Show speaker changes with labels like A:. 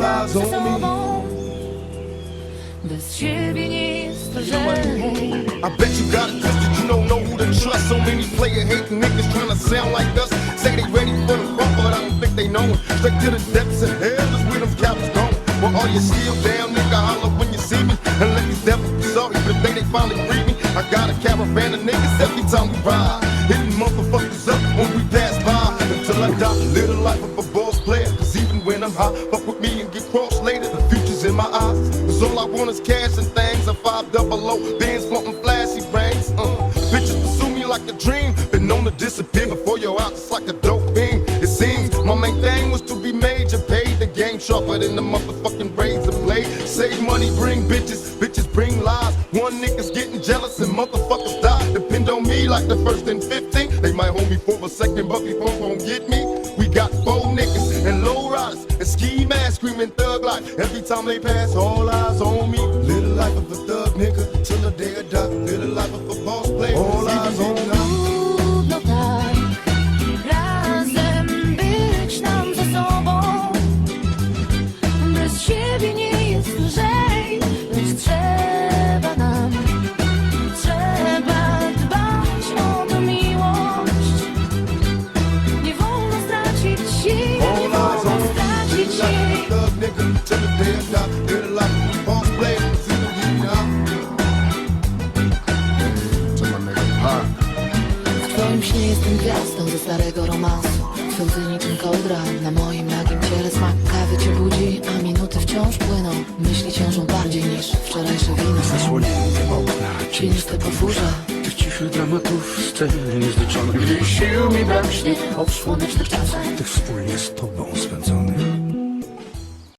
A: eyes on me.
B: Bez siebie nie jest lżej.
A: I bet you got it twisted, you don't know who to trust. So many player hating niggas trying to sound like us. Say they ready for the front, but I don't think they know it. Straight to the depths of hell is where them cowards going. Well, all you still down, nigga, holler when you see me. And let these devils be sorry for the day they finally free me. I got a caravan of niggas every time we ride, hitting motherfuckers up when we pass by. Until I die, live the life of a boss player. Cause even when I'm high, fuck with me and get crossed later. The future's in my eyes. Cause all I want is cash and things. A 500, Benz floating flashy rings. Bitches pursue me like a dream. Been known to disappear before your eyes, it's like a dope beam. It seems my main thing was to be major, paid the game sharper than the motherfucking razor blade. Save money, bring bitches, bitches bring lies. One nigga's getting jealous and motherfuckers die. Depend on me like the first and 15. They might hold me for a second, but before gon' get me. We got 4 niggas and low riders and ski masks screaming thug life. Every time they pass, all eyes on me. Live the life of a thug nigga till the day I die. Live the life of a boss player. All eyes on me.
B: Trudno tak razem być nam ze sobą. Bez siebie nie jest lżej, lecz trzeba nam, trzeba dbać o tę miłość. Nie wolno stracić sił, nie wolno stracić jej. W twoim śnie jestem gwiazdą ze starego romansu. Twój łzy niczym kołdra na moim nagim ciele. Smak kawy cię budzi, a minuty wciąż płyną. Myśli ciążą bardziej niż wczorajsze wino.
C: Zasłonięte okna,
B: Cieniste podwórza
C: tych cichych dramatów, scen niezliczonych.
B: Gdy sił mi braknie, o słonecznych czasach.
C: Tych wspólnie z tobą